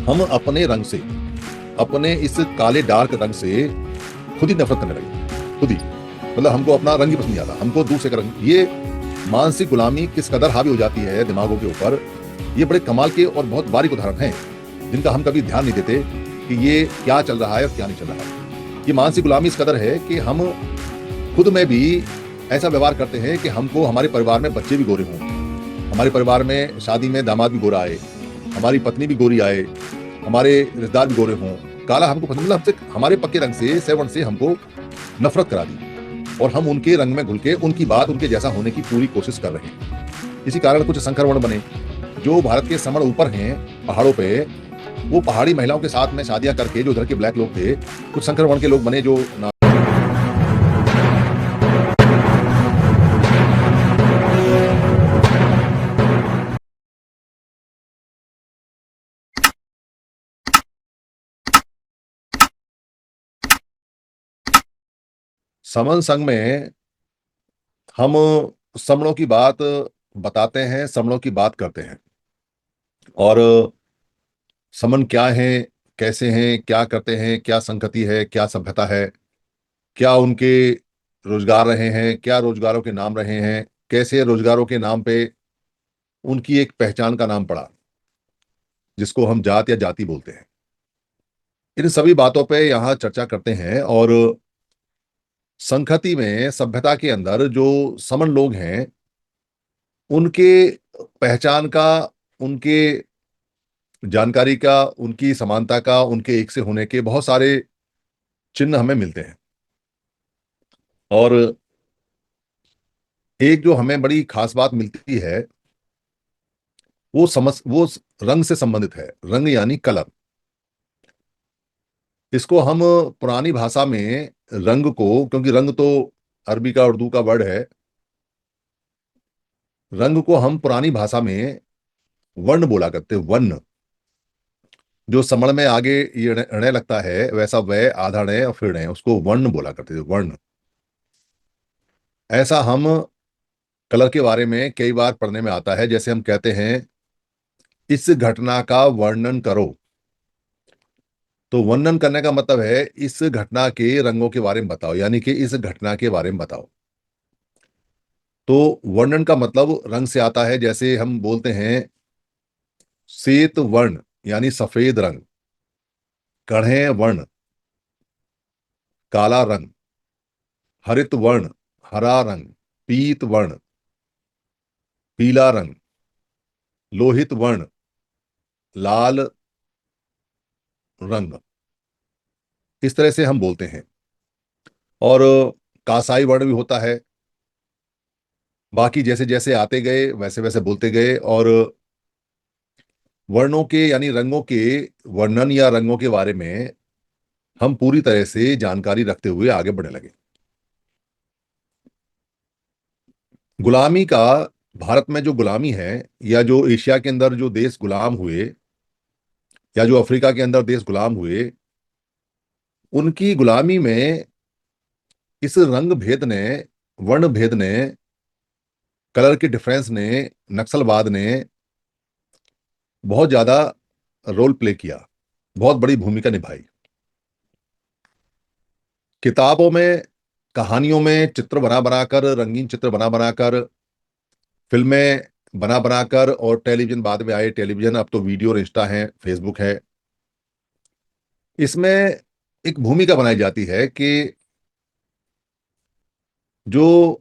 हम अपने रंग से, अपने इस काले डार्क रंग से खुद ही नफरत करने लगे, खुद ही। मतलब हमको अपना रंग ही पसंद नहीं आता, हमको दूसरे का रंग। ये मानसिक गुलामी किस कदर हावी हो जाती है दिमागों के ऊपर, ये बड़े कमाल के और बहुत बारीक उदाहरण हैं जिनका हम कभी ध्यान नहीं देते कि ये क्या चल रहा है और क्या नहीं चल रहा है। ये मानसिक गुलामी इस कदर है कि हम खुद में भी ऐसा व्यवहार करते हैं कि हमको हमारे परिवार में बच्चे भी गोरे हों, हमारे परिवार में शादी में दामाद भी गोरा आए, हमारी पत्नी भी गोरी आए, हमारे रिश्तेदार भी गोरे हों, काला हमको पसंद, मतलब हमसे हमारे पक्के रंग से, सेवन से हमको नफरत करा दी और हम उनके रंग में घुल के उनकी बात, उनके जैसा होने की पूरी कोशिश कर रहे हैं। इसी कारण कुछ संकर वर्ण बने जो भारत के समण ऊपर हैं पहाड़ों पे, वो पहाड़ी महिलाओं के साथ में शादियां करके, जो उधर के ब्लैक लोग थे, कुछ संकर वर्ण के लोग बने जो समन संघ में हम समणों की बात बताते हैं, समणों की बात करते हैं। और समन क्या है, कैसे हैं, क्या करते हैं, क्या संगति है, क्या सभ्यता है, क्या उनके रोजगार रहे हैं, क्या रोजगारों के नाम रहे हैं, कैसे रोजगारों के नाम पे उनकी एक पहचान का नाम पड़ा जिसको हम जात या जाति बोलते हैं। इन सभी बातों पे यहाँ चर्चा करते हैं। और संगति में, सभ्यता के अंदर जो समन लोग हैं, उनके पहचान का, उनके जानकारी का, उनकी समानता का, उनके एक से होने के बहुत सारे चिन्ह हमें मिलते हैं। और एक जो हमें बड़ी खास बात मिलती है वो रंग से संबंधित है। रंग यानी कलर। इसको हम पुरानी भाषा में रंग को, क्योंकि रंग तो अरबी का, उर्दू का वर्ड है, रंग को हम पुरानी भाषा में वर्ण बोला करते हैं। वर्ण, जो समण में आगे ये ण लगता है, वैसा वह आधा ण और फिर ण, उसको वर्ण बोला करते थे, वर्ण। ऐसा हम कलर के बारे में कई बार पढ़ने में आता है। जैसे हम कहते हैं, इस घटना का वर्णन करो, तो वर्णन करने का मतलब है इस घटना के रंगों के बारे में बताओ, यानी कि इस घटना के बारे में बताओ। तो वर्णन का मतलब रंग से आता है। जैसे हम बोलते हैं श्वेत वर्ण यानी सफेद रंग, कढ़े वर्ण काला रंग, हरित वर्ण हरा रंग, पीत वर्ण पीला रंग, लोहित वर्ण लाल रंग, इस तरह से हम बोलते हैं। और कासाई वर्ण भी होता है। बाकी जैसे जैसे आते गए वैसे वैसे बोलते गए, और वर्णों के यानी रंगों के वर्णन या रंगों के बारे में हम पूरी तरह से जानकारी रखते हुए आगे बढ़ने लगे। गुलामी का, भारत में जो गुलामी है, या जो एशिया के अंदर जो देश गुलाम हुए, या जो अफ्रीका के अंदर देश गुलाम हुए, उनकी गुलामी में इस रंग भेद ने, वर्ण भेद ने, कलर के डिफरेंस ने, नक्सलवाद ने बहुत ज्यादा रोल प्ले किया, बहुत बड़ी भूमिका निभाई। किताबों में, कहानियों में चित्र बना बनाकर, रंगीन चित्र बना बनाकर, फिल्में बना बनाकर, और टेलीविजन बाद में आए टेलीविजन, अब तो वीडियो और इंस्टा है, फेसबुक है। इसमें एक भूमिका बनाई जाती है कि जो,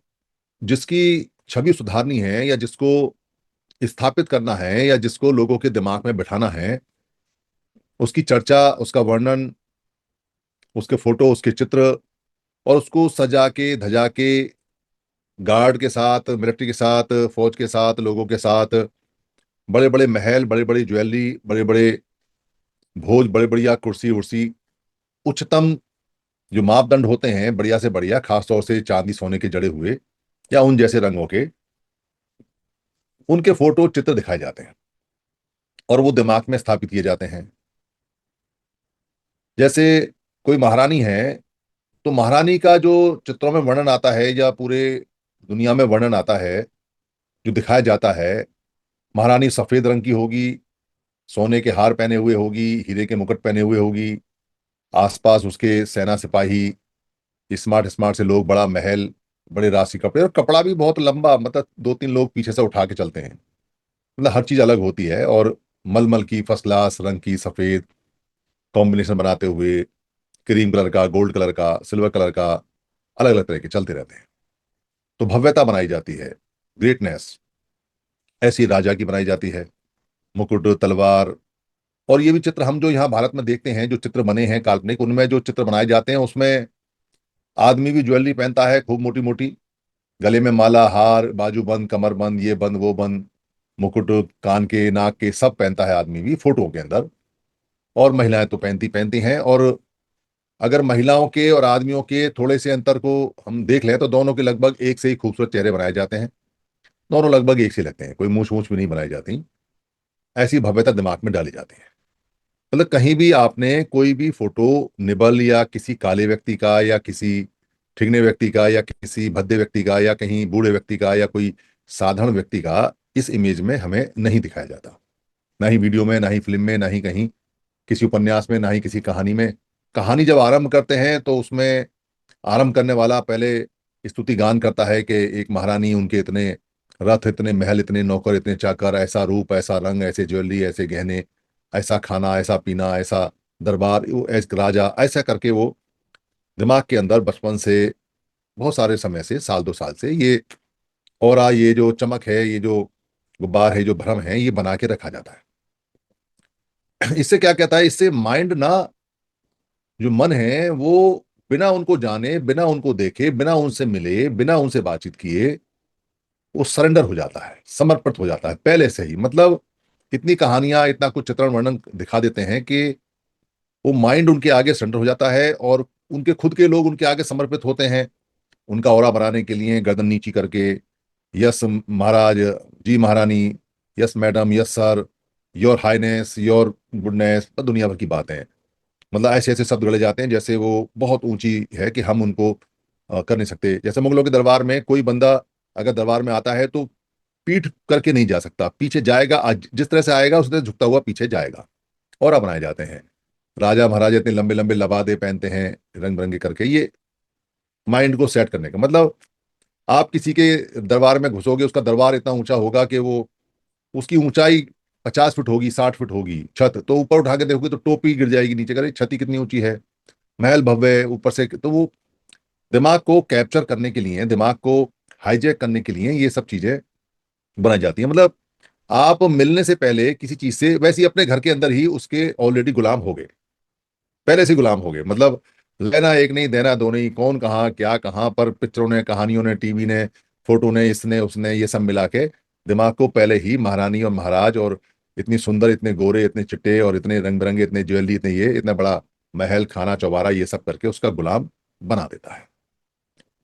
जिसकी छवि सुधारनी है, या जिसको स्थापित करना है, या जिसको लोगों के दिमाग में बिठाना है, उसकी चर्चा, उसका वर्णन, उसके फोटो, उसके चित्र, और उसको सजा के धजा के, गार्ड के साथ, मिलिट्री के साथ, फौज के साथ, लोगों के साथ, बड़े बड़े महल, बड़े बड़ी ज्वेलरी, बड़े बड़े भोज, बड़े बढ़िया कुर्सी उर्सी, उच्चतम जो मापदंड होते हैं, बढ़िया से बढ़िया, खासतौर से चांदी सोने के जड़े हुए या उन जैसे रंगों के, उनके फोटो चित्र दिखाए जाते हैं और वो दिमाग में स्थापित किए जाते हैं। जैसे कोई महारानी है, तो महारानी का जो चित्रों में वर्णन आता है, या पूरे दुनिया में वर्णन आता है, जो दिखाया जाता है, महारानी सफेद रंग की होगी, सोने के हार पहने हुए होगी, हीरे के मुकुट पहने हुए होगी, आसपास उसके सेना सिपाही, स्मार्ट स्मार्ट से लोग, बड़ा महल, बड़े राशि कपड़े, और कपड़ा भी बहुत लंबा, मतलब 2-3 लोग पीछे से उठा के चलते हैं। मतलब हर चीज अलग होती है, और मलमल की फर्स्ट क्लास रंग की सफेद कॉम्बिनेशन बनाते हुए, क्रीम कलर का, गोल्ड कलर का, सिल्वर कलर का, अलग अलग तरह के चलते रहते हैं। तो भव्यता बनाई जाती है, ग्रेटनेस ऐसी राजा की बनाई जाती है, मुकुट, तलवार। और ये भी चित्र हम जो यहाँ भारत में देखते हैं, जो चित्र बने हैं काल्पनिक, उनमें जो चित्र बनाए जाते हैं उसमें आदमी भी ज्वेलरी पहनता है खूब मोटी मोटी, गले में माला, हार, बाजू बंद, कमर बंद, ये बंद वो बंद, मुकुट, कान के, नाक के, सब पहनता है आदमी भी फोटो के अंदर। और महिलाएं तो पहनती पहनती हैं। और अगर महिलाओं के और आदमियों के थोड़े से अंतर को हम देख लें तो दोनों के लगभग एक से ही खूबसूरत चेहरे बनाए जाते हैं। दोनों लगभग एक से लगते हैं, कोई मूछ मूछ भी नहीं बनाई जाती। ऐसी भव्यता दिमाग में डाली जाती है। मतलब कहीं भी आपने कोई भी फोटो निबल या किसी काले व्यक्ति का, या किसी ठिगने व्यक्ति का, या किसी भद्दे व्यक्ति का, या कहीं बूढ़े व्यक्ति का, या कोई साधारण व्यक्ति का इस इमेज में हमें नहीं दिखाया जाता। ना ही वीडियो में, ना ही फिल्म में, ना ही कहीं किसी उपन्यास में, ना ही किसी कहानी में। कहानी जब आरंभ करते हैं तो उसमें आरंभ करने वाला पहले स्तुति गान करता है कि एक महारानी, उनके इतने रथ, इतने महल, इतने नौकर, इतने चाकर, ऐसा रूप, ऐसा रंग, ऐसे ज्वेलरी, ऐसे गहने, ऐसा खाना, ऐसा पीना, ऐसा दरबार, वो ऐसा राजा, ऐसा करके वो दिमाग के अंदर बचपन से, बहुत सारे समय से, साल 2 साल से ये ऑरा, ये जो चमक है, ये जो गुब्बार है, जो भ्रम है, ये बना के रखा जाता है। इससे क्या कहता है, इससे माइंड ना, जो मन है वो बिना उनको जाने, बिना उनको देखे, बिना उनसे मिले, बिना उनसे बातचीत किए, वो सरेंडर हो जाता है, समर्पित हो जाता है पहले से ही। मतलब इतनी कहानियां, इतना कुछ चित्रण वर्णन दिखा देते हैं कि वो माइंड उनके आगे सरेंडर हो जाता है, और उनके खुद के लोग उनके आगे समर्पित होते हैं, उनका ऑरा बनाने के लिए गर्दन नीची करके, यस महाराज, जी Maharani, yes madam, yes sir, your highness, your goodness, दुनिया भर की बातें। मतलब ऐसे ऐसे शब्द गढ़े जाते हैं जैसे वो बहुत ऊंची है कि हम उनको कर नहीं सकते। जैसे मुगलों के दरबार में कोई बंदा अगर दरबार में आता है तो पीठ करके नहीं जा सकता, पीछे जाएगा, आज जिस तरह से आएगा उस तरह से झुकता हुआ पीछे जाएगा। और बनाए जाते हैं, राजा महाराजा इतने लंबे लंबे लबादे पहनते हैं रंग बिरंगे करके, ये माइंड को सेट करने का। मतलब आप किसी के दरबार में घुसोगे, उसका दरबार इतना ऊंचा होगा कि वो, उसकी ऊंचाई 50 फीट होगी, 60 फीट होगी छत, तो ऊपर उठा के देखोगे तो टोपी गिर जाएगी नीचे, करे छत ही कितनी ऊंची है, महल भव्य है ऊपर से। तो वो दिमाग को कैप्चर करने के लिए, दिमाग को हाईजैक करने के लिए ये सब चीजें बनाई जाती हैं। मतलब आप मिलने से पहले किसी चीज से, वैसे ही अपने घर के अंदर ही उसके ऑलरेडी गुलाम हो गए, पहले से गुलाम हो गए। मतलब लेना एक नहीं, देना दो नहीं, कौन कहाँ क्या कहाँ पर, पिक्चरों ने, कहानियों ने, टीवी ने, फोटो ने, इसने उसने, ये सब मिला के दिमाग को पहले ही महारानी और महाराज, और इतनी सुंदर, इतने गोरे, इतने चिट्टे, और इतने रंग बिरंगे, इतने ज्वेलरी, इतने ये, इतना बड़ा महल, खाना चौबारा, ये सब करके उसका गुलाम बना देता है।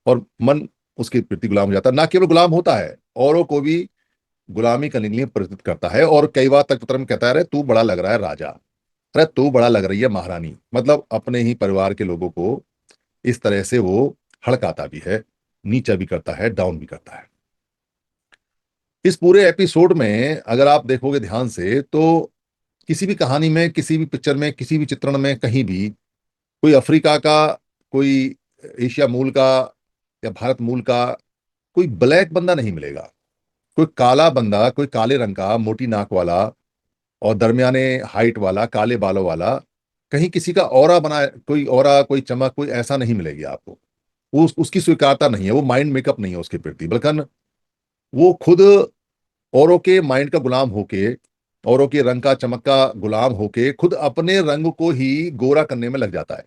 और मन उसके प्रति गुलाम हो जाता है। ना केवल गुलाम होता है, औरों को भी गुलामी करने के लिए प्रेरित करता है। और कई बार तक पत्र में कहता है, अरे तू बड़ा लग रहा है राजा, अरे तू बड़ा लग रही है महारानी। मतलब अपने ही परिवार के लोगों को इस तरह से वो हड़काता भी है, नीचा भी करता है, डाउन भी करता है। इस पूरे एपिसोड में अगर आप देखोगे ध्यान से तो किसी भी कहानी में, किसी भी पिक्चर में, किसी भी चित्रण में, कहीं भी कोई अफ्रीका का, कोई एशिया मूल का, या भारत मूल का कोई ब्लैक बंदा नहीं मिलेगा। कोई काला बंदा, कोई काले रंग का, मोटी नाक वाला और दरमियाने हाइट वाला, काले बालों वाला, कहीं किसी का ऑरा बना, कोई ऑरा, कोई चमक, कोई ऐसा नहीं मिलेगी आपको। उसकी स्वीकारता नहीं है, वो माइंड मेकअप नहीं है उसके प्रति, बल्कि वो खुद औरों के माइंड का गुलाम होके, औरों के रंग का, चमक का गुलाम होके, खुद अपने रंग को ही गोरा करने में लग जाता है।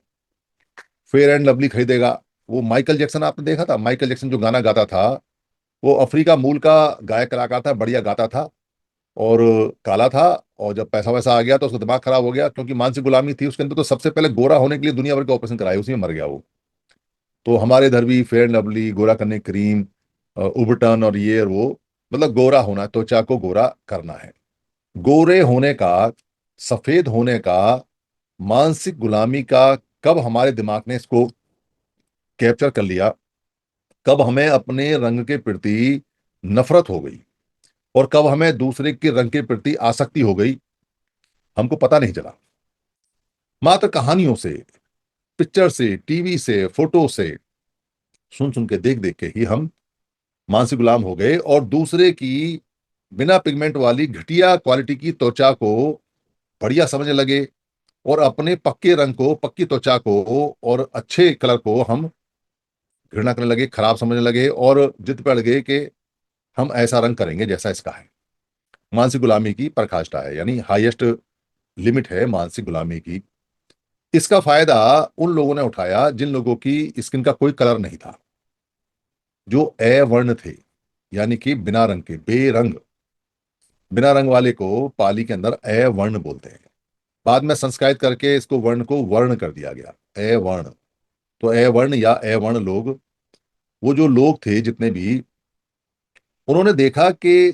फेयर एंड लवली खरीदेगा। वो माइकल जैक्सन, आपने देखा था माइकल जैक्सन जो गाना गाता था, वो अफ्रीका मूल का गायक कलाकार था, बढ़िया गाता था, और काला था। और जब पैसा वैसा आ गया तो उसका दिमाग खराब हो गया, क्योंकि मानसिक गुलामी थी उसके अंदर। तो सबसे पहले गोरा होने के लिए दुनिया भर के ऑपरेशन कराए, उसी में मर गया वो। तो हमारे इधर भी फेयर एंड लवली, गोरा करने क्रीम, उबटन और ये और वो, मतलब गोरा होना, त्वचा को गोरा करना है। गोरे होने का, सफेद होने का, मानसिक गुलामी का, कब हमारे दिमाग ने इसको कैप्चर कर लिया, कब हमें अपने रंग के प्रति नफरत हो गई, और कब हमें दूसरे के रंग के प्रति आसक्ति हो गई, हमको पता नहीं चला। मात्र कहानियों से, पिक्चर से, टीवी से, फोटो से, सुन सुन के, देख देख के ही हम मानसिक गुलाम हो गए, और दूसरे की बिना पिगमेंट वाली घटिया क्वालिटी की त्वचा को बढ़िया समझने लगे, और अपने पक्के रंग को, पक्की त्वचा को और अच्छे कलर को हम घृणा करने लगे, खराब समझने लगे, और जिद पड़ गए कि हम ऐसा रंग करेंगे जैसा इसका है। मानसिक गुलामी की पराकाष्ठा है, यानी हाईएस्ट लिमिट है मानसिक गुलामी की। इसका फायदा उन लोगों ने उठाया जिन लोगों की स्किन का कोई कलर नहीं था, जो अवर्ण थे, यानी कि बिना रंग के, बेरंग। बिना रंग वाले को पाली के अंदर अवर्ण बोलते हैं। बाद में संस्कृत करके इसको वर्ण को वर्ण कर दिया गया, अवर्ण। तो अवर्ण या अवर्ण लोग, वो जो लोग थे जितने भी, उन्होंने देखा कि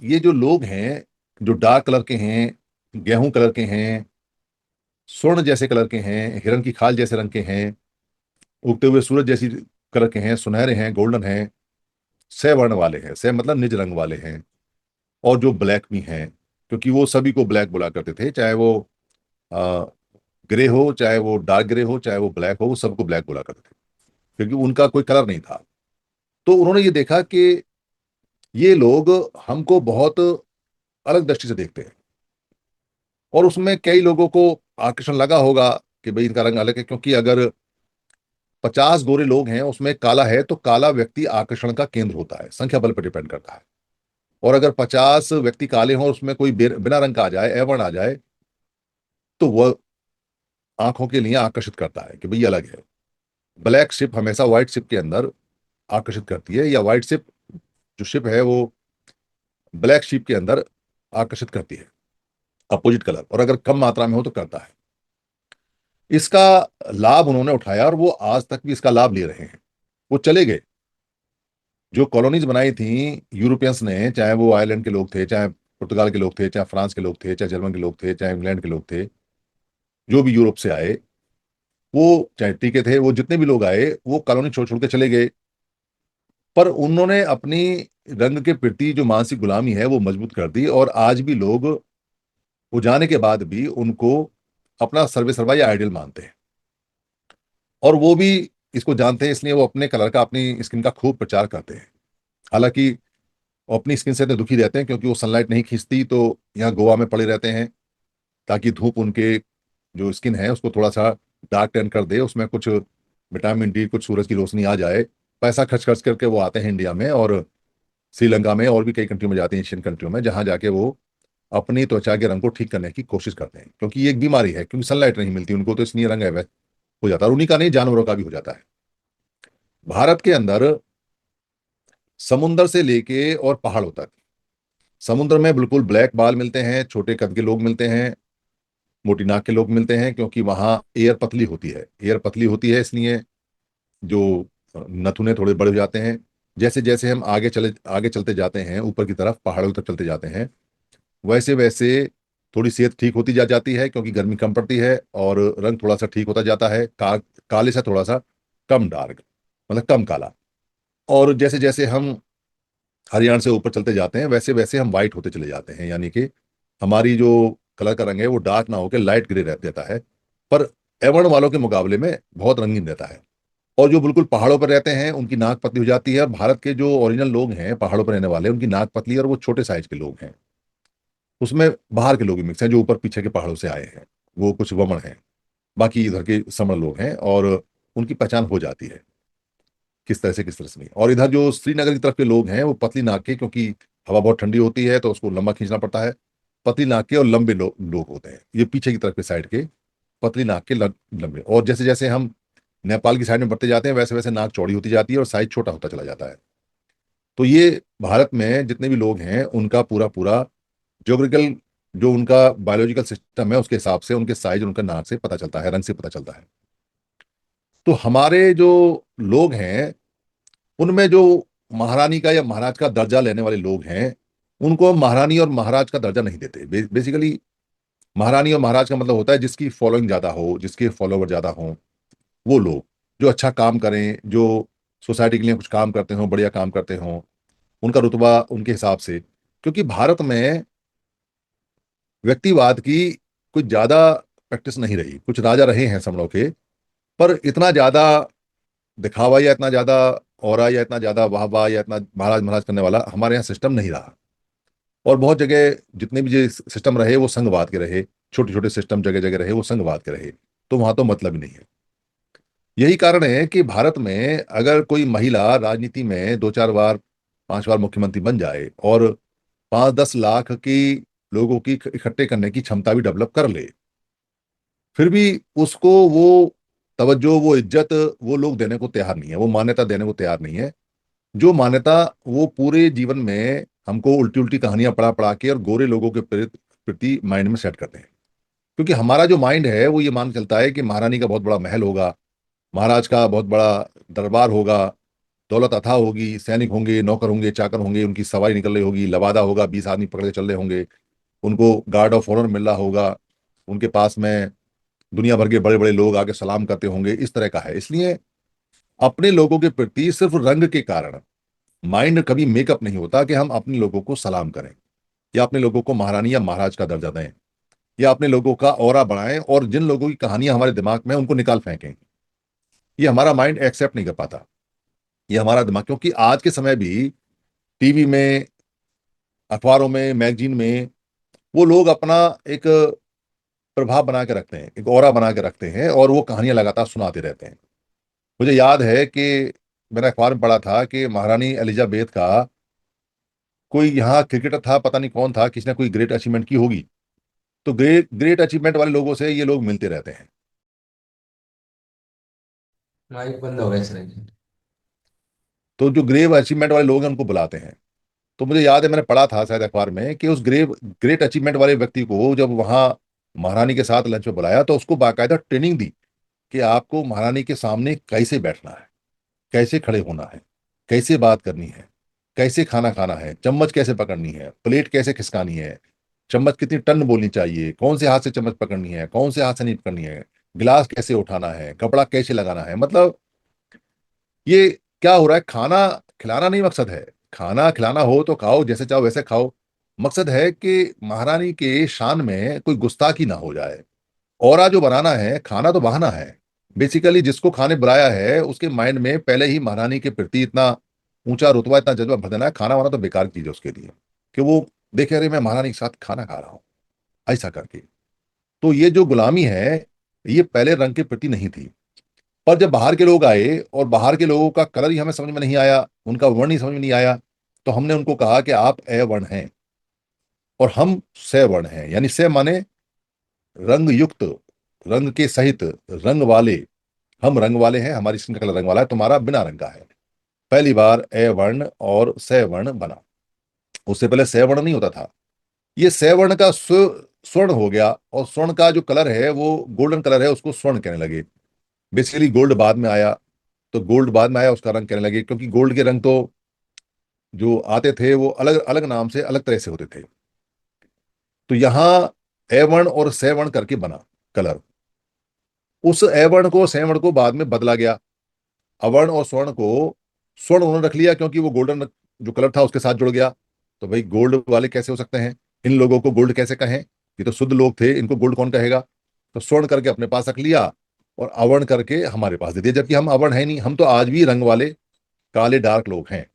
ये जो लोग हैं, जो डार्क कलर के हैं, गेहूं कलर के हैं, स्वर्ण जैसे कलर के हैं, हिरण की खाल जैसे रंग के हैं, उगते हुए सूरज जैसी कलर के हैं, सुनहरे हैं, गोल्डन हैं, सह वर्ण वाले हैं, सह मतलब निज रंग वाले हैं, और जो ब्लैक भी हैं, क्योंकि वो सभी को ब्लैक बोला करते थे, चाहे वो ग्रे हो, चाहे वो डार्क ग्रे हो, चाहे वो ब्लैक हो, वो सबको ब्लैक बोला करते थे, क्योंकि उनका कोई कलर नहीं था। तो उन्होंने ये देखा कि ये लोग हमको बहुत अलग दृष्टि से देखते हैं, और उसमें कई लोगों को आकर्षण लगा होगा कि भाई इनका रंग अलग है, क्योंकि अगर 50 गोरे लोग हैं उसमें काला है, तो काला व्यक्ति आकर्षण का केंद्र होता है, संख्या बल पर डिपेंड करता है। और अगर 50 व्यक्ति काले हों और उसमें कोई बिना रंग का आ जाए, अवर्ण आ जाए, तो वह आंखों के लिए आकर्षित करता है कि भाई अलग है। ब्लैक शिप हमेशा व्हाइट शिप के अंदर आकर्षित करती है, या व्हाइट शिप जो शिप है वो ब्लैक शिप के अंदर आकर्षित करती है, अपोजिट कलर, और अगर कम मात्रा में हो तो करता है। इसका लाभ उन्होंने उठाया, और वो आज तक भी इसका लाभ ले रहे हैं। वो चले गए, जो कॉलोनीज बनाई थी यूरोपियंस ने, चाहे वो आयरलैंड के लोग थे, चाहे पुर्तगाल के लोग थे, चाहे फ्रांस के लोग थे, चाहे जर्मन के लोग थे, चाहे इंग्लैंड के लोग थे, जो भी यूरोप से आए, वो चाहे टीके थे, वो जितने भी लोग आए वो कॉलोनी छोड़ छोड़ के चले गए। पर उन्होंने अपनी रंग के प्रति जो मानसिक गुलामी है वो मजबूत कर दी, और आज भी लोग वो जाने के बाद भी उनको अपना सर्वे सर्वा या आइडियल मानते हैं, और वो भी इसको जानते हैं, इसलिए वो अपने कलर का, अपनी स्किन का खूब प्रचार करते हैं। हालांकि वो अपनी स्किन से तो दुखी रहते हैं, क्योंकि वो सनलाइट नहीं खींचती, तो यहाँ गोवा में पड़े रहते हैं ताकि धूप उनके जो स्किन है उसको थोड़ा सा डार्क टैन कर दे, उसमें कुछ विटामिन डी, कुछ सूरज की रोशनी आ जाए। पैसा खर्च खर्च करके वो आते हैं इंडिया में, और श्रीलंका में, और भी कई कंट्री में जाते हैं, एशियन कंट्रियों में, जहां जाके वो अपनी त्वचा के रंग को ठीक करने की कोशिश करते हैं, क्योंकि ये एक बीमारी है, क्योंकि सनलाइट नहीं मिलती उनको, तो इसलिए रंग है हो जाता है, और उन्हीं का नहीं, जानवरों का भी हो जाता है। भारत के अंदर समुंदर से लेके और पहाड़ों तक, समुद्र में बिल्कुल ब्लैक बाल मिलते हैं, छोटे कद के लोग मिलते हैं, मोटी नाक के लोग मिलते हैं, क्योंकि वहां एयर पतली होती है, एयर पतली होती है, इसलिए जो नथुने थोड़े बड़े हो जाते हैं। जैसे जैसे हम आगे चलते जाते हैं, ऊपर की तरफ पहाड़ों की तरफ चलते जाते हैं, वैसे वैसे थोड़ी सेहत ठीक होती जा जाती है, क्योंकि गर्मी कम पड़ती है, और रंग थोड़ा सा ठीक होता जाता है, काले से थोड़ा सा कम डार्क, मतलब कम काला। और जैसे जैसे हम हरियाणा से ऊपर चलते जाते हैं, वैसे वैसे हम वाइट होते चले जाते हैं, यानी कि हमारी जो कलर का रंग है वो डार्क ना होकर लाइट ग्रे रह देता है, पर अवर्ण वालों के मुकाबले में बहुत रंगीन रहता है। और जो बिल्कुल पहाड़ों पर रहते हैं उनकी नाक पतली हो जाती है, और भारत के जो ओरिजिनल लोग हैं पहाड़ों पर रहने वाले, उनकी नाक पतली है, और वो छोटे साइज के लोग हैं। उसमें बाहर के लोग भी मिक्स हैं, जो ऊपर पीछे के पहाड़ों से आए हैं, वो कुछ वमन हैं, बाकी इधर के समण लोग हैं, और उनकी पहचान हो जाती है किस तरह से नहीं। और इधर जो श्रीनगर की तरफ के लोग हैं वो पतली नाक के, क्योंकि हवा बहुत ठंडी होती है तो उसको लंबा खींचना पड़ता है, पतली नाक के और लंबे लोग होते हैं। ये पीछे की तरफ के साइड के पतली नाक के लंबे। और जैसे जैसे हम नेपाल की साइड में बढ़ते जाते हैं, वैसे वैसे नाक चौड़ी होती जाती है और साइज छोटा होता चला जाता है। तो ये भारत में जितने भी लोग हैं उनका पूरा पूरा ज्योग्राफिकल, जो उनका बायोलॉजिकल सिस्टम है, उसके हिसाब से उनके साइज उनका नाक से पता चलता है, रंग से पता चलता है। तो हमारे जो लोग हैं उनमें जो महारानी का या महाराज का दर्जा लेने वाले लोग हैं, उनको हम महारानी और महाराज का दर्जा नहीं देते। बेसिकली महारानी और महाराज का मतलब होता है जिसकी फॉलोइंग ज्यादा हो, जिसके फॉलोवर ज्यादा हो, वो लोग जो अच्छा काम करें, जो सोसाइटी के लिए कुछ काम करते हों, बढ़िया काम करते हों, उनका रुतबा उनके हिसाब से। क्योंकि भारत में व्यक्तिवाद की कुछ ज्यादा प्रैक्टिस नहीं रही। कुछ राजा रहे हैं समणों के, पर इतना ज्यादा दिखावा या इतना ज्यादा ऑरा या इतना ज्यादा वाह वाह या इतना महाराज महाराज करने वाला हमारे यहाँ सिस्टम नहीं रहा। और बहुत जगह जितने भी जो सिस्टम रहे वो संघवाद के रहे, छोटे छोटे सिस्टम जगह जगह रहे वो संघवाद के रहे, तो वहां तो मतलब ही नहीं है। यही कारण है कि भारत में अगर कोई महिला राजनीति में 2-4 बार 5 बार मुख्यमंत्री बन जाए और 5-10 लाख की लोगों की इकट्ठे करने की क्षमता भी डेवलप कर ले, फिर भी उसको वो तवज्जो, वो इज्जत वो लोग देने को तैयार नहीं है, वो मान्यता देने को तैयार नहीं है। जो मान्यता वो पूरे जीवन में हमको उल्टी उल्टी कहानियां पढ़ा पढ़ा के और गोरे लोगों के प्रति प्रति माइंड में सेट करते हैं। क्योंकि हमारा जो माइंड है वो ये मान के चलता है कि महारानी का बहुत बड़ा महल होगा, महाराज का बहुत बड़ा दरबार होगा, दौलत अथाह होगी, सैनिक होंगे, नौकर होंगे, चाकर होंगे, उनकी सवारी निकल रही होगी, लवादा होगा, 20 आदमी पकड़ के चल रहे होंगे, उनको गार्ड ऑफ ऑनर मिल रहा होगा, उनके पास में दुनिया भर के बड़े बड़े लोग आके सलाम करते होंगे। इस तरह का है। इसलिए अपने लोगों के प्रति सिर्फ रंग के कारण माइंड कभी मेकअप नहीं होता कि हम अपने लोगों को सलाम करें या अपने लोगों को महारानी या महाराज का दर्जा दें या अपने लोगों का ऑरा बढ़ाएं, और जिन लोगों की कहानियां हमारे दिमाग में हैं, उनको निकाल फेंकें। ये हमारा माइंड एक्सेप्ट नहीं कर पाता, ये हमारा दिमाग। क्योंकि आज के समय भी टीवी में, अखबारों में, मैगजीन में वो लोग अपना एक प्रभाव बना के रखते हैं, एक ऑरा बना के रखते हैं, और वो कहानियां लगातार सुनाते रहते हैं। मुझे याद है कि मैंने अखबार में पढ़ा था कि महारानी एलिजाबेथ का कोई यहाँ क्रिकेटर था, पता नहीं कौन था, किसी ने कोई ग्रेट अचीवमेंट की होगी, तो ग्रेट ग्रेट अचीवमेंट वाले लोगों से ये लोग मिलते रहते हैं। माइक बंद हो गया सर। तो जो ग्रेव अचीवमेंट वाले लोग हैं उनको बुलाते हैं। तो मुझे याद है मैंने पढ़ा था शायद अखबार में कि उस ग्रेट अचीवमेंट वाले व्यक्ति को जब वहां महारानी के साथ लंच में बुलाया तो उसको बाकायदा ट्रेनिंग दी कि आपको महारानी के सामने कैसे बैठना है, कैसे खड़े होना है, कैसे बात करनी है, कैसे खाना खाना है, चम्मच कैसे पकड़नी है, प्लेट कैसे खिसकानी है, चम्मच कितनी टन बोलनी चाहिए, कौन से हाथ से चम्मच पकड़नी है, कौन से हाथ से नहीं पकड़नी है, गिलास कैसे उठाना है, कपड़ा कैसे लगाना है। मतलब ये क्या हो रहा है, खाना खिलाना नहीं मकसद है। खाना खिलाना हो तो खाओ, जैसे चाहो वैसे खाओ। मकसद है कि महारानी के शान में कोई गुस्ताखी ना हो जाए। औरा जो बनाना है, खाना तो बहाना है। बेसिकली जिसको खाने बुलाया है उसके माइंड में पहले ही महारानी के प्रति इतना ऊंचा रुतबा, इतना जज्बा भर देना है। खाना वाना तो बेकार चीज है उसके लिए, कि वो देखे अरे मैं महारानी के साथ खाना खा रहा हूँ, ऐसा करके। तो ये जो गुलामी है, ये पहले रंग के प्रति नहीं थी। पर जब बाहर के लोग आए और बाहर के लोगों का कलर ही हमें समझ में नहीं आया, उनका वर्ण ही समझ में नहीं आया, तो हमने उनको कहा कि आप ए वर्ण हैं और हम से वर्ण हैं। यानी से माने रंग युक्त, रंग के सहित, रंग वाले। हम रंग वाले हैं, हमारी स्किन का कलर रंग वाला है, तुम्हारा बिना रंग का है। पहली बार ए वर्ण और से वर्ण बना। उससे पहले से वर्ण नहीं होता था। ये से वर्ण का स्वर्ण हो गया, और स्वर्ण का जो कलर है वो गोल्डन कलर है, उसको स्वर्ण कहने लगे। बेसिकली गोल्ड बाद में आया, तो गोल्ड बाद में आया, उसका रंग कहने लगे, क्योंकि गोल्ड के रंग तो जो आते थे वो अलग अलग नाम से अलग तरह से होते थे। तो यहाँ एवर्ण और सेवर्ण करके बना कलर। उस एवर्ण को सेवर्ण को बाद में बदला गया। अवर्ण और स्वर्ण को स्वर्ण उन्होंने रख लिया क्योंकि वो गोल्डन जो कलर था उसके साथ जुड़ गया। तो भाई गोल्ड वाले कैसे हो सकते हैं, इन लोगों को गोल्ड कैसे कहें, ये तो शुद्ध लोग थे, इनको गोल्ड कौन कहेगा। तो स्वर्ण करके अपने पास रख लिया और अवर्ण करके हमारे पास दे दिया, जबकि हम अवर्ण है नहीं। हम तो आज भी रंग वाले काले डार्क लोग हैं,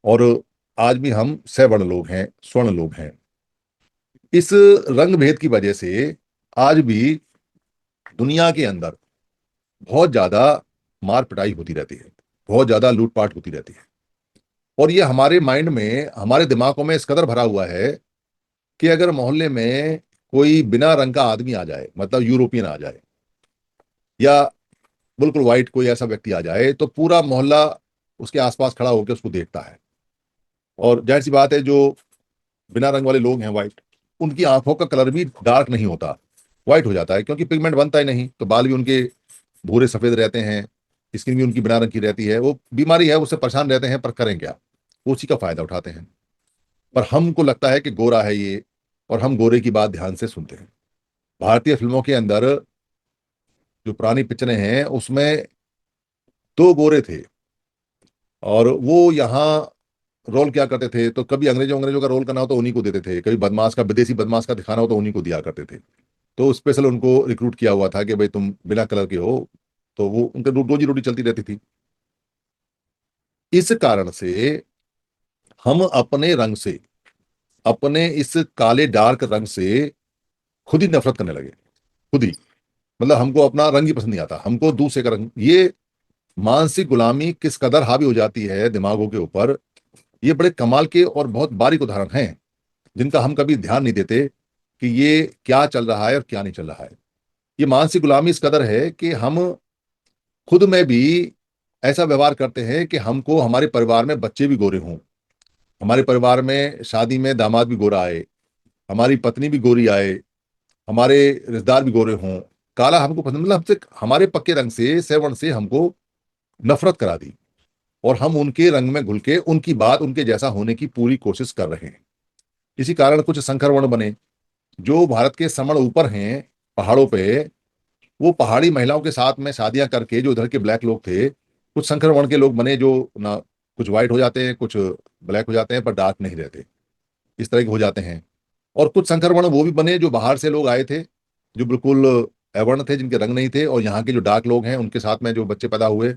और आज भी हम सवर्ण लोग हैं, स्वर्ण लोग हैं। इस रंग भेद की वजह से आज भी दुनिया के अंदर बहुत ज्यादा मार पिटाई होती रहती है, बहुत ज्यादा लूटपाट होती रहती है। और ये हमारे माइंड में, हमारे दिमागों में इस कदर भरा हुआ है कि अगर मोहल्ले में कोई बिना रंग का आदमी आ जाए, मतलब यूरोपियन आ जाए या बिल्कुल व्हाइट कोई ऐसा व्यक्ति आ जाए, तो पूरा मोहल्ला उसके आसपास खड़ा होकर उसको देखता है। और जाहिर सी बात है, जो बिना रंग वाले लोग हैं व्हाइट, उनकी आंखों का कलर भी डार्क नहीं होता, व्हाइट हो जाता है, क्योंकि पिगमेंट बनता ही नहीं। तो बाल भी उनके भूरे सफेद रहते हैं, स्किन भी उनकी बिना रंग की रहती है। वो बीमारी है, उससे परेशान रहते हैं, पर करें क्या, वो उसी का फायदा उठाते हैं। पर हमको लगता है कि गोरा है ये, और हम गोरे की बात ध्यान से सुनते हैं। भारतीय फिल्मों के अंदर जो पुरानी पिक्चरें हैं उसमें दो गोरे थे, और वो यहाँ रोल क्या करते थे, तो कभी अंग्रेजों अंग्रेजों का रोल करना हो तो उन्हीं को देते थे, कभी बदमाश का, विदेशी बदमाश का दिखाना हो तो उन्हीं को दिया करते थे। तो स्पेशल उनको रिक्रूट किया हुआ था कि भाई तुम बिना कलर के हो, तो वो उनका रोजी रोटी चलती रहती थी। इस कारण से हम अपने रंग से, अपने इस काले डार्क रंग से खुद ही नफरत करने लगे, खुद ही। मतलब हमको अपना रंग ही पसंद नहीं आता, हमको दूसरे का रंग। ये मानसिक गुलामी किस कदर हावी हो जाती है दिमागों के ऊपर, ये बड़े कमाल के और बहुत बारीक उदाहरण हैं जिनका हम कभी ध्यान नहीं देते कि ये क्या चल रहा है और क्या नहीं चल रहा है। ये मानसिक गुलामी इस कदर है कि हम खुद में भी ऐसा व्यवहार करते हैं कि हमको हमारे परिवार में बच्चे भी गोरे हों, हमारे परिवार में शादी में दामाद भी गोरा आए, हमारी पत्नी भी गोरी आए, हमारे रिश्तेदार भी गोरे हों, काला हमको पसंद, मतलब हमसे हमारे पक्के रंग से, सैवर्ण से हमको नफरत करा दी, और हम उनके रंग में घुल के उनकी बात, उनके जैसा होने की पूरी कोशिश कर रहे हैं। इसी कारण कुछ संकर वर्ण बने जो भारत के समण ऊपर हैं पहाड़ों पे। वो पहाड़ी महिलाओं के साथ में शादियां करके जो इधर के ब्लैक लोग थे, कुछ संकर वर्ण के लोग बने जो ना कुछ व्हाइट हो जाते हैं, कुछ ब्लैक हो जाते हैं, पर डार्क नहीं रहते, इस तरह के हो जाते हैं। और कुछ संकर वर्ण वो भी बने जो बाहर से लोग आए थे, जो बिल्कुल अवर्ण थे, जिनके रंग नहीं थे, और यहाँ के जो डार्क लोग हैं उनके साथ में जो बच्चे पैदा हुए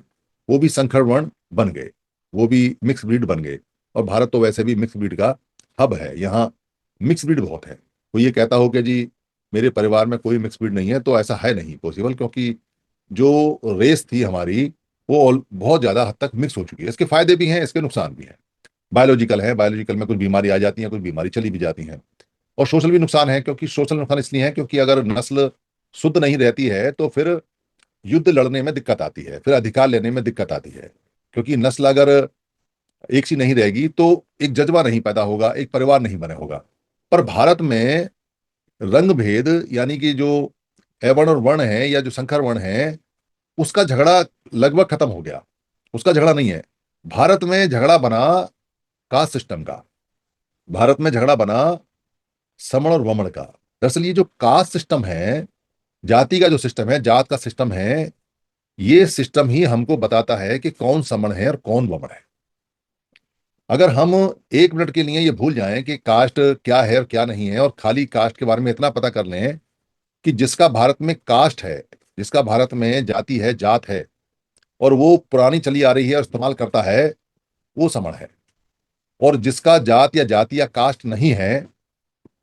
वो भी संकर वर्ण बन गए, वो भी मिक्स ब्रीड बन गए। और भारत तो वैसे भी मिक्स ब्रीड का हब है, यहाँ मिक्स ब्रीड बहुत है। कोई ये कहता हो कि जी मेरे परिवार में कोई मिक्स ब्रीड नहीं है, तो ऐसा है नहीं पॉसिबल, क्योंकि जो रेस थी हमारी वो बहुत ज्यादा हद तक मिक्स हो चुकी है। इसके फायदे भी हैं, इसके नुकसान भी हैं। बायोलॉजिकल है, बायोलॉजिकल में कुछ बीमारी आ जाती है, कुछ बीमारी चली भी जाती है। और सोशल भी नुकसान है, क्योंकि सोशल नुकसान इसलिए है क्योंकि अगर नस्ल शुद्ध नहीं रहती है तो फिर युद्ध लड़ने में दिक्कत आती है, फिर अधिकार लेने में दिक्कत आती है। क्योंकि नस्ल अगर एक सी नहीं रहेगी तो एक जज्बा नहीं पैदा होगा, एक परिवार नहीं बने होगा। पर भारत में रंग भेद, यानी कि जो अवर्ण और वर्ण है या जो संकर वर्ण है, उसका झगड़ा लगभग खत्म हो गया। उसका झगड़ा नहीं है। भारत में झगड़ा बना कास्ट सिस्टम का, भारत में झगड़ा बना समण और वमन का। दरअसल ये जो कास्ट सिस्टम है, जाति का जो सिस्टम है, जात का सिस्टम है, ये सिस्टम ही हमको बताता है कि कौन समण है और कौन वमन है। अगर हम एक मिनट के लिए ये भूल जाएं कि कास्ट क्या है और क्या नहीं है, और खाली कास्ट के बारे में इतना पता कर लें कि जिसका भारत में कास्ट है, जिसका भारत में जाति है, जात है, और वो पुरानी चली आ रही है और इस्तेमाल करता है, वो समण है। और जिसका जात या जाति या कास्ट नहीं है,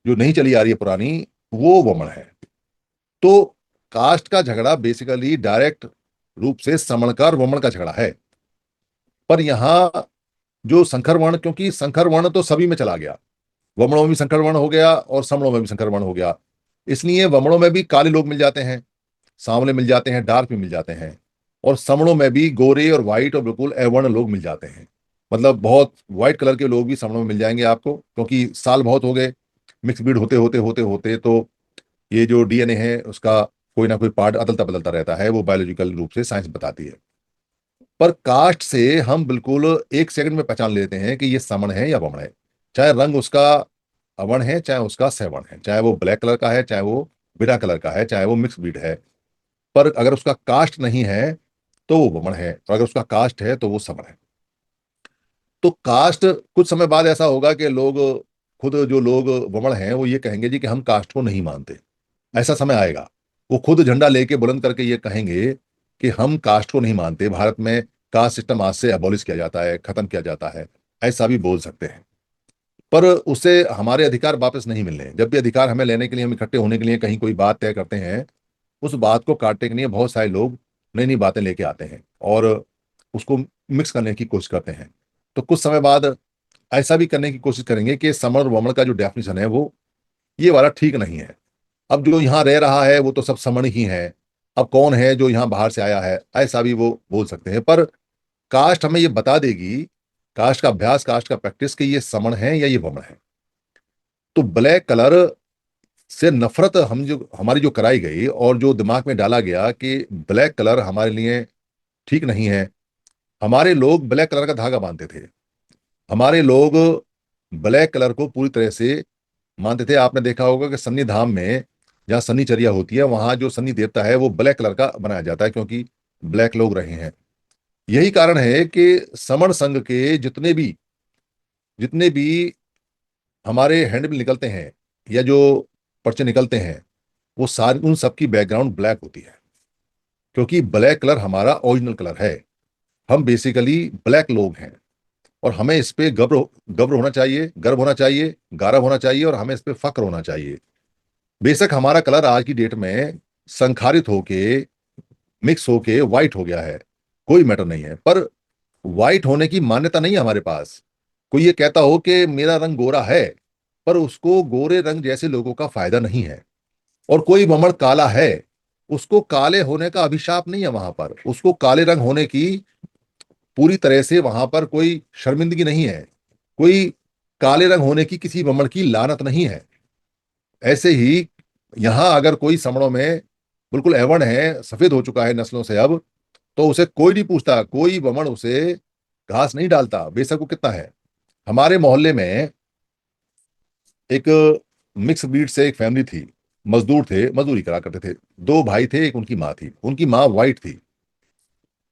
जो नहीं चली आ रही है पुरानी, वो वमन है। तो कास्ट का झगड़ा बेसिकली डायरेक्ट रूप से समण का और वमन का झगड़ा है। पर यहाँ जो संकर वर्ण, क्योंकि संकर वर्ण तो सभी में चला गया, वमनों में भी संकर वर्ण हो गया और समणों में भी संकर वर्ण हो गया, इसलिए वमनों में भी काले लोग मिल जाते हैं, सांवले मिल जाते हैं, डार्क भी मिल जाते हैं। और समणों में भी गोरे और व्हाइट और बिल्कुल अवर्ण लोग मिल जाते हैं। मतलब बहुत व्हाइट कलर के लोग भी समणों में मिल जाएंगे आपको, क्योंकि साल बहुत हो गए मिक्स ब्रीड होते होते होते होते, तो ये जो डीएनए है उसका कोई ना कोई पार्ट अदलता बदलता रहता है, वो बायोलॉजिकल रूप से साइंस बताती है। पर कास्ट से हम बिल्कुल एक सेकंड में पहचान लेते हैं कि ये समण है या वमन है। चाहे रंग उसका अवर्ण है, चाहे उसका सवर्ण है, चाहे वो ब्लैक कलर का है, चाहे वो बिना कलर का है, चाहे वो मिक्स ब्रीड है। पर अगर उसका कास्ट नहीं है तो वो वमन है, और अगर उसका कास्ट है तो वो समण है। तो कास्ट कुछ समय बाद ऐसा होगा कि लोग, खुद जो लोग वमन हैं वो ये कहेंगे जी कि हम कास्ट को नहीं मानते। ऐसा समय आएगा, वो खुद झंडा लेके बुलंद करके ये कहेंगे कि हम कास्ट को नहीं मानते, भारत में कास्ट सिस्टम आज से अबॉलिश किया जाता है, खत्म किया जाता है। ऐसा भी बोल सकते हैं। पर उससे हमारे अधिकार वापस नहीं मिलने। जब भी अधिकार हमें लेने के लिए, हम इकट्ठे होने के लिए कहीं कोई बात तय करते हैं, उस बात को काटने के लिए बहुत सारे लोग नई नई बातें लेके आते हैं और उसको मिक्स करने की कोशिश करते हैं। तो कुछ समय बाद ऐसा भी करने की कोशिश करेंगे कि समण और वमन का जो डेफिनेशन है वो ये वाला ठीक नहीं है। अब जो यहाँ रह रहा है वो तो सब समण ही है, अब कौन है जो यहाँ बाहर से आया है, ऐसा भी वो बोल सकते हैं। पर कास्ट हमें ये बता देगी, कास्ट का अभ्यास, कास्ट का प्रैक्टिस, कि ये समण है या ये वमन है। तो ब्लैक कलर से नफरत हम जो हमारी जो कराई गई और जो दिमाग में डाला गया कि ब्लैक कलर हमारे लिए ठीक नहीं है। हमारे लोग ब्लैक कलर का धागा बांधते थे, हमारे लोग ब्लैक कलर को पूरी तरह से मानते थे। आपने देखा होगा कि सन्नी धाम में जहाँ सन्नीचर्या होती है, वहां जो सन्नी देवता है वो ब्लैक कलर का बनाया जाता है, क्योंकि ब्लैक लोग रहे हैं। यही कारण है कि समण संघ के जितने भी हमारे हैंडबिल निकलते हैं या जो पर्चे निकलते हैं, वो सारी उन सब की बैकग्राउंड ब्लैक होती है, क्योंकि ब्लैक कलर हमारा ओरिजिनल कलर है। हम बेसिकली ब्लैक लोग हैं, और हमें इस पे गर्व गर्व होना चाहिए, गर्व होना चाहिए, गौरव होना चाहिए, और हमें इस पे फक्र होना चाहिए। बेशक हमारा कलर आज की डेट में संखारित होके, मिक्स होके व्हाइट हो गया है, कोई मैटर नहीं है, पर व्हाइट होने की मान्यता नहीं है हमारे पास। कोई ये कहता हो कि मेरा रंग गोरा है, पर उसको गोरे रंग जैसे लोगों का फायदा नहीं है। और कोई बमड़ काला है, उसको काले होने का अभिशाप नहीं है वहां पर, उसको काले रंग होने की पूरी तरह से वहां पर कोई शर्मिंदगी नहीं है, कोई काले रंग होने की किसी बमड़ की लानत नहीं है। ऐसे ही यहां अगर कोई समणों में बिल्कुल एवं है, सफेद हो चुका है नस्लों से अब, तो उसे कोई नहीं पूछता, कोई बमण उसे घास नहीं डालता, बेशक वो कितना है। हमारे मोहल्ले में एक मिक्स ब्रीड से एक फैमिली थी, मजदूर थे, मजदूरी करा करते थे। दो भाई थे, एक उनकी माँ थी, उनकी माँ वाइट थी,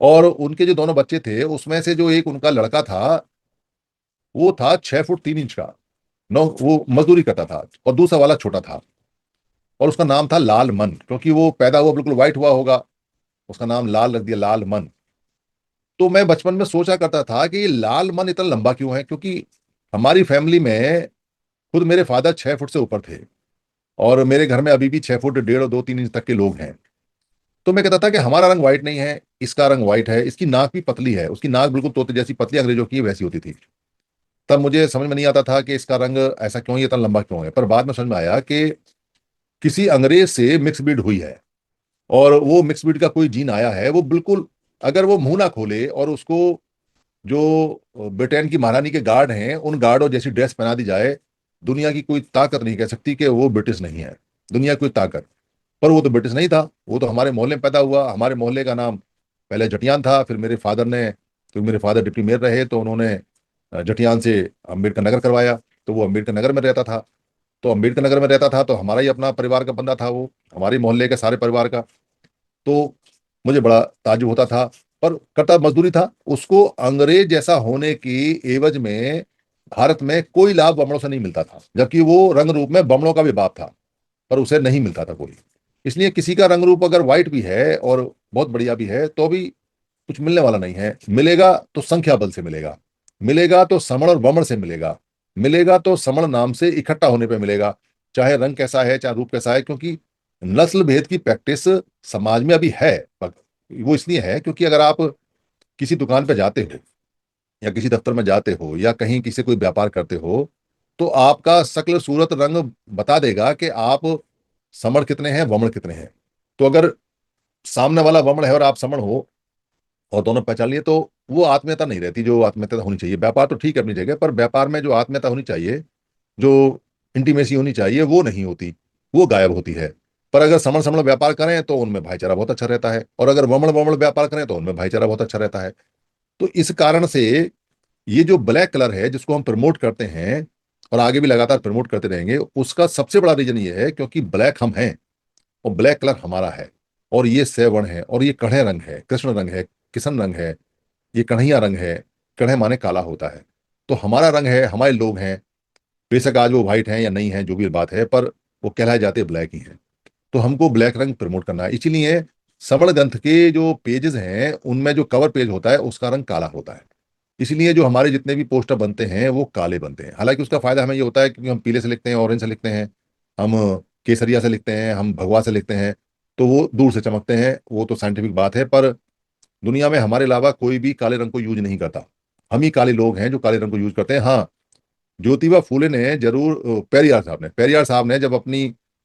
और उनके जो दोनों बच्चे थे उसमें से जो एक उनका लड़का था वो था 6 फुट 3 इंच का, नौ, वो मजदूरी करता था, और दूसरा वाला छोटा था, और उसका नाम था लाल मन, क्योंकि वो पैदा हुआ बिल्कुल व्हाइट हुआ होगा, उसका नाम लाल रख दिया, लाल मन। तो मैं बचपन में सोचा करता था कि ये लाल मन इतना लंबा क्यों है, क्योंकि हमारी फैमिली में खुद मेरे फादर 6 फुट से ऊपर थे, और मेरे घर में अभी भी 6 फुट 1.5 2 3 इंच तक के लोग हैं। तो मैं कहता था कि हमारा रंग व्हाइट नहीं है, इसका रंग व्हाइट है, इसकी नाक भी पतली है, उसकी नाक बिल्कुल तोते जैसी पतली, अंग्रेजों की वैसी होती थी। तब मुझे समझ में नहीं आता था कि इसका रंग ऐसा क्यों है, इतना लंबा क्यों है, पर बाद में समझ में आया कि किसी अंग्रेज से मिक्स ब्रीड हुई है, और वो मिक्स ब्रीड का कोई जीन आया है, वो बिल्कुल, अगर वो मुंह ना खोले और उसको जो ब्रिटेन की महारानी के गार्ड हैं उन गार्डों जैसी ड्रेस पहना दी जाए, दुनिया की कोई ताकत नहीं कह सकती कि वो ब्रिटिश नहीं है, दुनिया की कोई ताकत। पर वो तो ब्रिटिश नहीं था, वो तो हमारे मोहल्ले में पैदा हुआ। हमारे मोहल्ले का नाम पहले जटियान था, फिर मेरे फादर ने, तो मेरे फादर डिप्टी मेयर रहे, तो उन्होंने जटियान से अम्बेडकर नगर करवाया, तो वो अम्बेडकर नगर में रहता था। तो अम्बेडकर नगर में रहता था तो हमारा ही अपना परिवार का बंदा था वो, हमारे मोहल्ले के सारे परिवार का। तो मुझे बड़ा ताज्जुब होता था, पर करता मजदूरी था। उसको अंग्रेज जैसा होने की एवज में भारत में कोई लाभ बमड़ों से नहीं मिलता था, जबकि वो रंग रूप में बमड़ों का भी बाप था, पर उसे नहीं मिलता था कोई। इसलिए किसी का रंग रूप अगर व्हाइट भी है और बहुत बढ़िया भी है, तो भी कुछ मिलने वाला नहीं है। मिलेगा तो संख्या बल से मिलेगा, मिलेगा तो समण और बमण से मिलेगा, मिलेगा तो समण नाम से इकट्ठा होने पे मिलेगा, चाहे रंग कैसा है, चाहे रूप कैसा है। क्योंकि नस्ल भेद की प्रैक्टिस समाज में अभी है, वो इसलिए है क्योंकि अगर आप किसी दुकान पे जाते हो, या किसी दफ्तर में जाते हो, या कहीं किसी कोई व्यापार करते हो, तो आपका शक्ल सूरत रंग बता देगा कि आप समण कितने हैं, वमण कितने हैं। तो अगर सामने वाला वमण है और आप समण हो, और दोनों पहचान लिए, तो वो आत्मीयता नहीं रहती जो आत्मीयता होनी चाहिए। व्यापार तो ठीक है अपनी जगह, पर व्यापार में जो आत्मीयता होनी चाहिए, जो इंटीमेसी होनी चाहिए, वो नहीं होती, वो गायब होती है। पर अगर समण समण व्यापार करें तो उनमें भाईचारा बहुत अच्छा रहता है, और अगर वमण वमण व्यापार करें तो उनमें भाईचारा बहुत अच्छा रहता है। तो इस कारण से ये जो ब्लैक कलर है जिसको हम प्रमोट करते हैं, और आगे भी लगातार प्रमोट करते रहेंगे, उसका सबसे बड़ा रीजन ये है क्योंकि ब्लैक हम हैं, और ब्लैक कलर हमारा है, और ये सैवर्ण है, और ये कढ़े रंग है, कृष्ण रंग है, किशन रंग है, ये कन्हैया रंग है। कढ़े माने काला होता है, तो हमारा रंग है, हमारे लोग हैं। बेशक आज वो व्हाइट हैं या नहीं है, जो भी बात है, पर वो कहलाए जाते ब्लैक ही हैं। तो हमको ब्लैक रंग प्रमोट करना है, इसीलिए श्रवण ग्रंथ के जो पेजेस हैं उनमें जो कवर पेज होता है उसका रंग काला होता है। इसलिए जो हमारे जितने भी पोस्टर बनते हैं वो काले बनते हैं। हालांकि उसका फायदा हमें ये होता है क्योंकि हम पीले से लिखते हैं, ऑरेंज से लिखते हैं, हम केसरिया से लिखते हैं, हम भगवा से लिखते हैं, तो वो दूर से चमकते हैं, वो तो साइंटिफिक बात है। पर दुनिया में हमारे अलावा कोई भी काले रंग को यूज नहीं करता, हम ही काले लोग हैं जो काले रंग को यूज करते हैं। हाँ, ज्योतिबा फूले ने जरूर, पेरियार साहब ने जब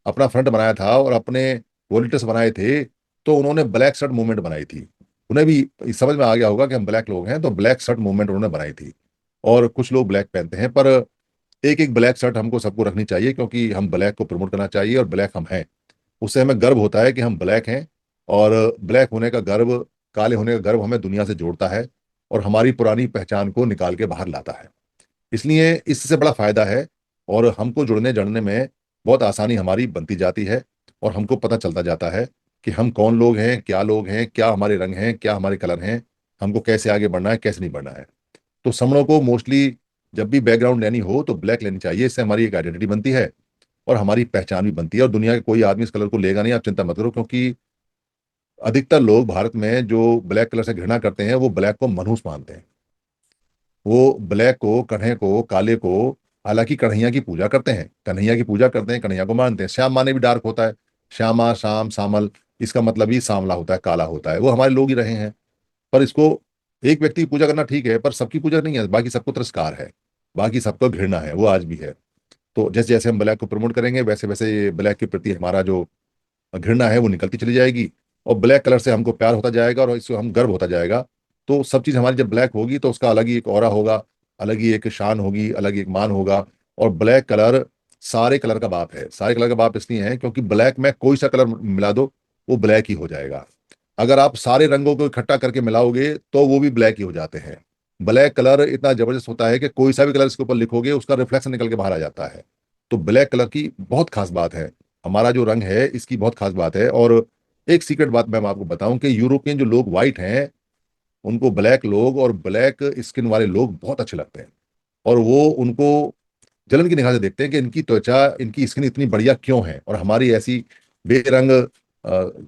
अपना फ्रंट बनाया था और अपने वॉलंटियर्स बनाए थे, तो उन्होंने ब्लैक शर्ट मूवमेंट बनाई थी। उन्हें भी समझ में आ गया होगा कि हम ब्लैक लोग हैं, तो ब्लैक शर्ट मूवमेंट उन्होंने बनाई थी। और कुछ लोग ब्लैक पहनते हैं, पर एक एक ब्लैक शर्ट हमको सबको रखनी चाहिए, क्योंकि हम ब्लैक को प्रमोट करना चाहिए, और ब्लैक हम हैं। उससे हमें गर्व होता है कि हम ब्लैक हैं, और ब्लैक होने का गर्व, काले होने का गर्व हमें दुनिया से जोड़ता है, और हमारी पुरानी पहचान को निकाल के बाहर लाता है। इसलिए इससे बड़ा फायदा है, और हमको जुड़ने जड़ने में बहुत आसानी हमारी बनती जाती है, और हमको पता चलता जाता है कि हम कौन लोग हैं, क्या हमारे रंग हैं, क्या हमारे कलर हैं, हमको कैसे आगे बढ़ना है, कैसे नहीं बढ़ना है। तो समणों को मोस्टली जब भी बैकग्राउंड लेनी हो तो ब्लैक लेनी चाहिए, इससे हमारी एक आइडेंटिटी बनती है। और हमारी पहचान भी बनती है, और दुनिया के कोई आदमी इस कलर को लेगा नहीं, आप चिंता मत करो। क्योंकि अधिकतर लोग भारत में जो ब्लैक कलर से घृणा करते हैं वो ब्लैक को मनहूस मानते हैं। वो ब्लैक को, कन्हे को, काले को, हालांकि कन्हैया की पूजा करते हैं, कन्हैया की पूजा करते हैं, कन्हैया को मानते हैं। श्याम माने भी डार्क होता है, श्यामा, शाम, शामल, इसका मतलब ही सांवला होता है, काला होता है, वो हमारे लोग ही रहे हैं। पर इसको, एक व्यक्ति की पूजा करना ठीक है, पर सबकी पूजा नहीं है, बाकी सबको तिरस्कार है, बाकी सबको घृणा है, वो आज भी है। तो जैसे जैसे हम ब्लैक को प्रमोट करेंगे, वैसे वैसे ये ब्लैक के प्रति हमारा जो घृणा है वो निकलती चली जाएगी, और ब्लैक कलर से हमको प्यार होता जाएगा, और इससे हम गर्व होता जाएगा। तो सब चीज़ हमारी जब ब्लैक होगी तो उसका अलग ही एक ऑरा होगा, अलग ही एक शान होगी, अलग ही एक मान होगा। और ब्लैक कलर सारे कलर का बाप है। सारे कलर का बाप इसलिए है क्योंकि ब्लैक में कोई सा कलर मिला दो वो ब्लैक ही हो जाएगा। अगर आप सारे रंगों को इकट्ठा करके मिलाओगे तो वो भी ब्लैक ही हो जाते हैं। ब्लैक कलर इतना जबरदस्त होता है कि कोई सा भी कलर इसके ऊपर लिखोगे उसका रिफ्लेक्शन निकल के बाहर आ जाता है। तो ब्लैक कलर की बहुत खास बात है, हमारा जो रंग है इसकी बहुत खास बात है। और एक सीक्रेट बात मैं आपको बताऊं कि यूरोपियन जो लोग वाइट हैं, उनको ब्लैक लोग और ब्लैक स्किन वाले लोग बहुत अच्छे लगते हैं। और वो उनको जलन की निगाह से देखते हैं कि इनकी त्वचा, इनकी स्किन इतनी बढ़िया क्यों है, और हमारी ऐसी बेरंग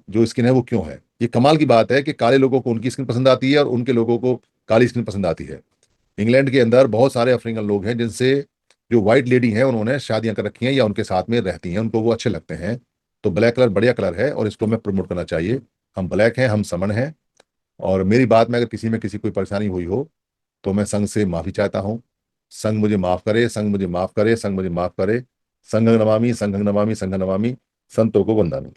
जो स्किन है वो क्यों है। ये कमाल की बात है कि काले लोगों को उनकी स्किन पसंद आती है और उनके लोगों को काली स्किन पसंद आती है। इंग्लैंड के अंदर बहुत सारे अफ्रीकन लोग हैं जिनसे जो व्हाइट लेडी हैं उन्होंने शादियां कर रखी हैं या उनके साथ में रहती हैं, उनको वो अच्छे लगते हैं। तो ब्लैक कलर बढ़िया कलर है और इसको हमें प्रमोट करना चाहिए। हम ब्लैक हैं, हम समन हैं। और मेरी बात में अगर किसी में किसी कोई परेशानी हुई हो तो मैं संघ से माफी चाहता हूँ। संघ मुझे माफ करे, संघ मुझे माफ करे, संघ मुझे माफ करे। संघं नमामि, संघं नमामि, संघं नमामि, संतों को वंदना।